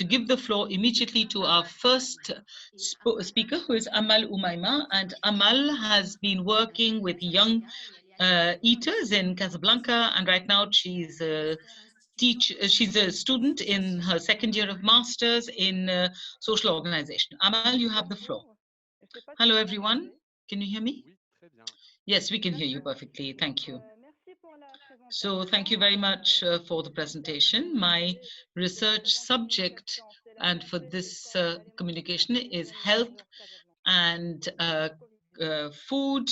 to give the floor immediately to our first speaker, who is Amal Umaima. And Amal has been working with young eaters in Casablanca, and right now she's a student in her second year of masters in social organization. Amal, you have the floor. Hello, everyone. Can you hear me? Yes, we can hear you perfectly. Thank you. So thank you very much for the presentation. My research subject and for this communication is health and food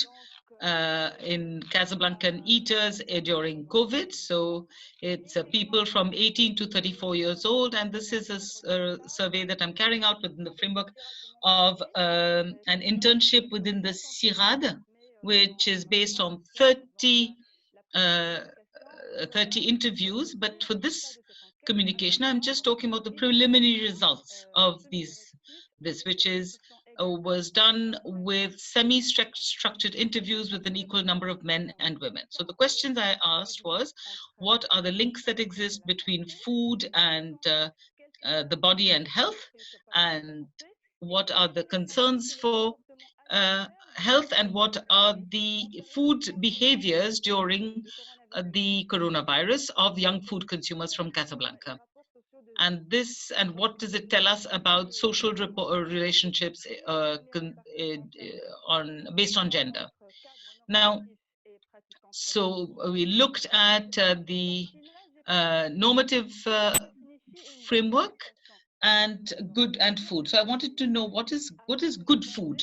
in Casablancan eaters during COVID. So it's people from 18 to 34 years old. And this is a survey that I'm carrying out within the framework of an internship within the CIRAD, which is based on 30 interviews. But for this communication, I'm just talking about the preliminary results of this, which is was done with semi-structured interviews with an equal number of men and women. So the questions I asked was, what are the links that exist between food and the body and health, and what are the concerns for health, and what are the food behaviors during the coronavirus of young food consumers from Casablanca. And what does it tell us about social relationships based on gender? Now, so we looked at the normative framework and good and food. So I wanted to know what is good food,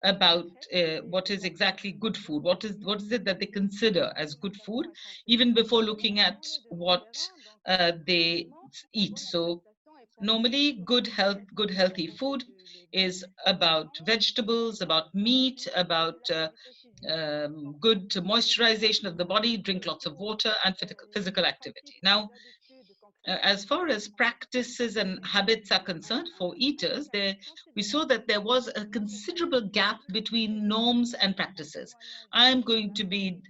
about what is exactly good food. What is it that they consider as good food, even before looking at what they eat. So normally good healthy food is about vegetables, about meat, about good moisturization of the body, drink lots of water, and physical activity. Now, as far as practices and habits are concerned for eaters, we saw that there was a considerable gap between norms and practices. I'm going to be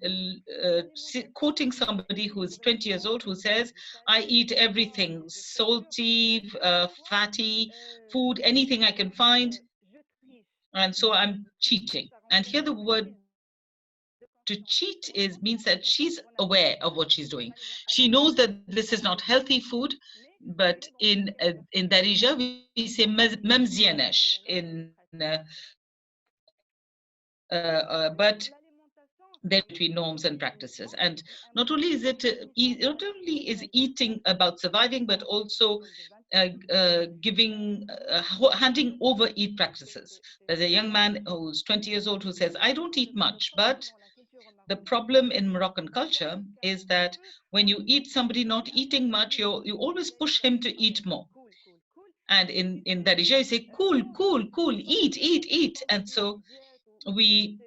quoting somebody who is 20 years old who says, I eat everything, salty, fatty food, anything I can find, and so I'm cheating. And here the word to cheat means that she's aware of what she's doing. She knows that this is not healthy food, but in Darija we say memzianesh but there between norms and practices. And not only is eating about surviving, but also handing over eat practices. There's a young man who's 20 years old who says, I don't eat much, but the problem in Moroccan culture is that when you eat somebody not eating much, you always push him to eat more. And in Darija, you say, cool, cool, cool, eat. And so we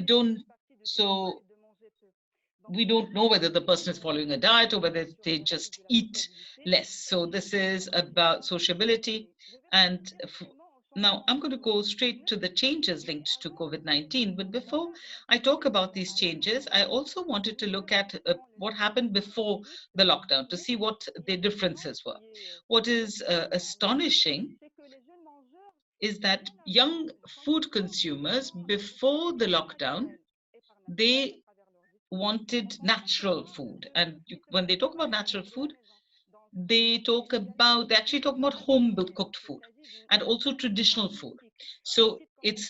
don't know whether the person is following a diet or whether they just eat less. So this is about sociability. And now I'm going to go straight to the changes linked to COVID-19. But before I talk about these changes, I also wanted to look at what happened before the lockdown to see what the differences were. What is astonishing is that young food consumers before the lockdown, they wanted natural food. And when they talk about natural food, they actually talk about home cooked food and also traditional food. So it's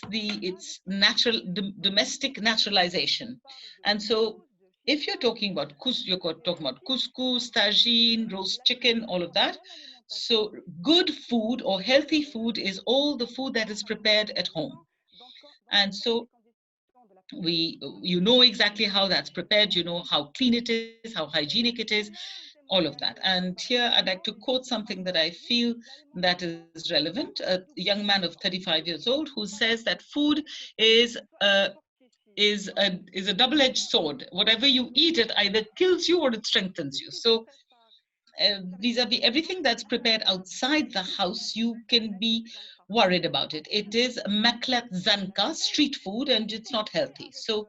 natural domestic naturalization. And so if you're talking about couscous, tagine, roast chicken, all of that. So good food or healthy food is all the food that is prepared at home. And so you know exactly how that's prepared, you know how clean it is, how hygienic it is, all of that. And here I'd like to quote something that I feel that is relevant. A young man of 35 years old who says that food is a double-edged sword. Whatever you eat, it either kills you or it strengthens you. So vis-a-vis everything that's prepared outside the house, you can be worried about it. It is maklat zanka, street food, and it's not healthy. So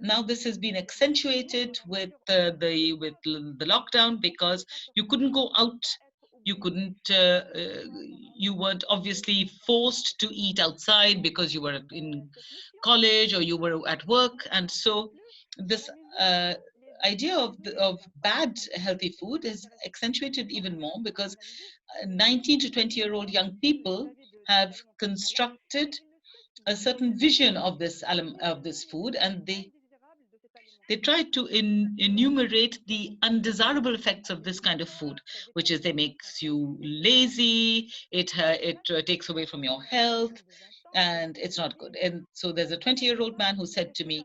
now this has been accentuated with the lockdown, because you couldn't go out You couldn't, you weren't obviously forced to eat outside because you were in college or you were at work. And so this idea of bad healthy food is accentuated even more because 19 to 20-year-old young people have constructed a certain vision of of this food, and they try to enumerate the undesirable effects of this kind of food, which is they makes you lazy, it takes away from your health, and it's not good. And so there's a 20-year-old man who said to me,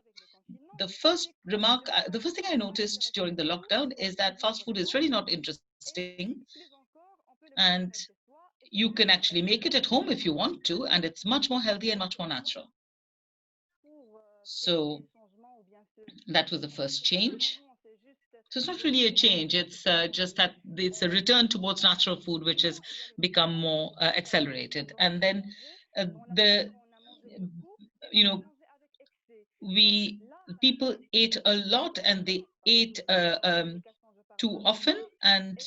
the first thing I noticed during the lockdown is that fast food is really not interesting, and you can actually make it at home if you want to, and it's much more healthy and much more natural. So that was the first change. So it's not really a change. It's just that it's a return towards natural food, which has become more accelerated. And then the, you know, we people ate a lot and they ate too often. And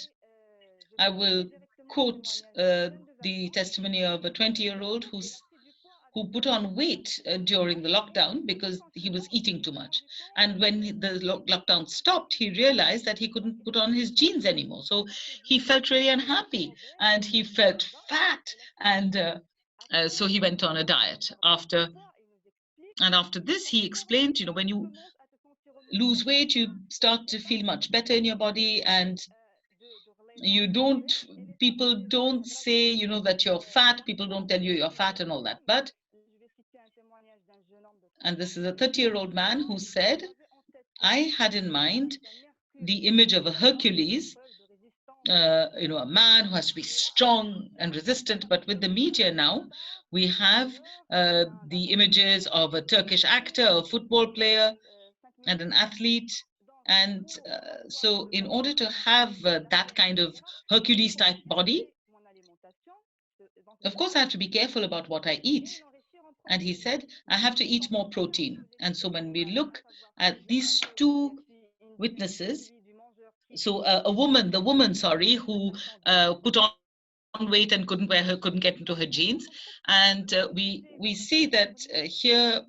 I will quote the testimony of a 20-year-old who put on weight during the lockdown because he was eating too much. And when the lockdown stopped, he realized that he couldn't put on his jeans anymore. So he felt really unhappy and he felt fat. And so he went on a diet after. And after this, he explained, when you lose weight, you start to feel much better in your body, and you don't people don't say that you're fat. People don't tell you you're fat and all that. But and this is a 30-year-old man who said, I had in mind the image of a Hercules, a man who has to be strong and resistant. But with the media now, we have the images of a Turkish actor, a football player, and an athlete. And so in order to have that kind of Hercules type body, of course, I have to be careful about what I eat. And he said, I have to eat more protein. And so when we look at these two witnesses, so the woman, sorry, who put on weight and couldn't get into her jeans, and we see that here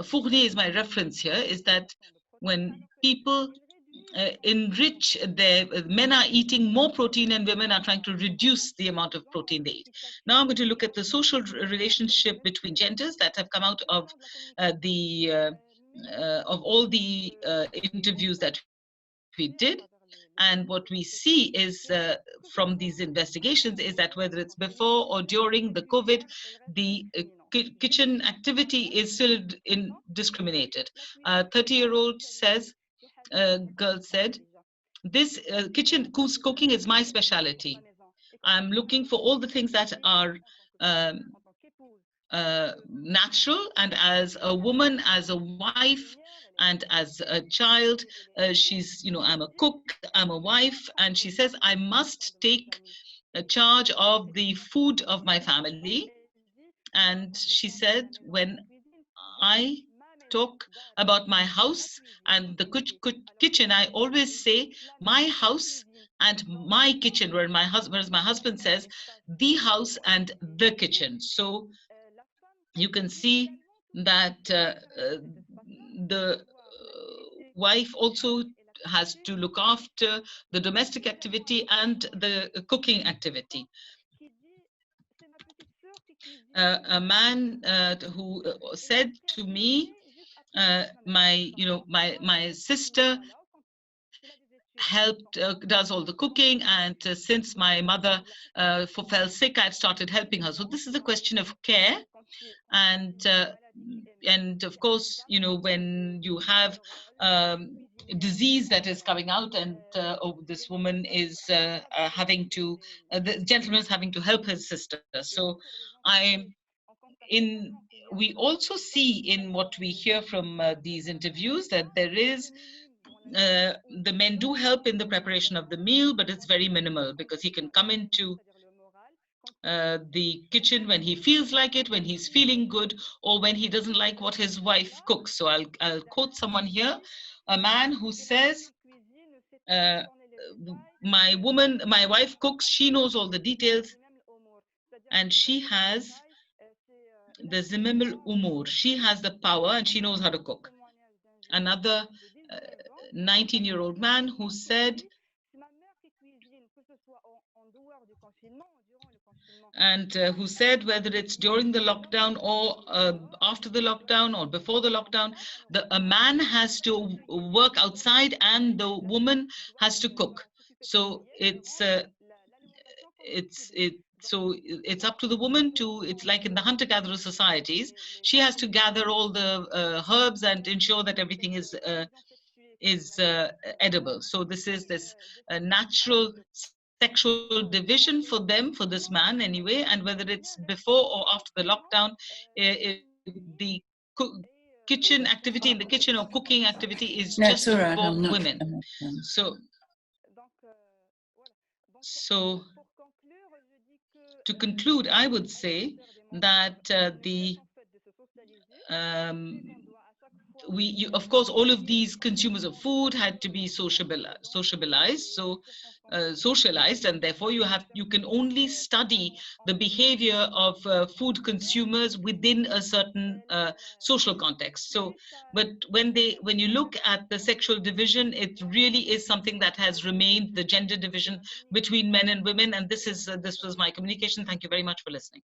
Fournier is my reference here, is that when people enrich their men are eating more protein and women are trying to reduce the amount of protein they eat. Now I'm going to look at the social relationship between genders that have come out of the of all the interviews that we did. And what we see is from these investigations is that whether it's before or during the COVID, the kitchen activity is still indiscriminated. 30-year-old girl said, this cooking is my specialty. I'm looking for all the things that are um, natural. And as a woman, as a wife, and as a child, I'm a cook, I'm a wife, and she says, I must take charge of the food of my family. And she said, when I talk about my house and the kitchen, I always say my house and my kitchen, whereas my husband says the house and the kitchen. So you can see that the wife also has to look after the domestic activity and the cooking activity. A man who said to me, my sister helped does all the cooking, and since my mother fell sick, I've started helping her. So this is a question of care. And of course, when you have disease that is coming out, and this woman is having to the gentleman is having to help his sister. So I in we also see in what we hear from these interviews that there is the men do help in the preparation of the meal, but it's very minimal, because he can come into the kitchen when he feels like it, when he's feeling good, or when he doesn't like what his wife cooks. So I'll quote someone here, a man who says, my wife cooks, she knows all the details, and she has the zimamul umur. She has the power and she knows how to cook. Another 19-year-old man who said, who said whether it's during the lockdown or after the lockdown or before the lockdown, a man has to work outside and the woman has to cook. So it's up to the woman to, it's like in the hunter-gatherer societies, she has to gather all the herbs and ensure that everything is edible. So this natural sexual division for them, for this man anyway, and whether it's before or after the lockdown, the kitchen activity in the kitchen or cooking activity is just That's all for right. women. I'm not So to conclude, I would say that um, of course, all of these consumers of food had to be socialized, and therefore you can only study the behavior of food consumers within a certain social context. So, but when you look at the sexual division, it really is something that has remained, the gender division between men and women. And this was my communication. Thank you very much for listening.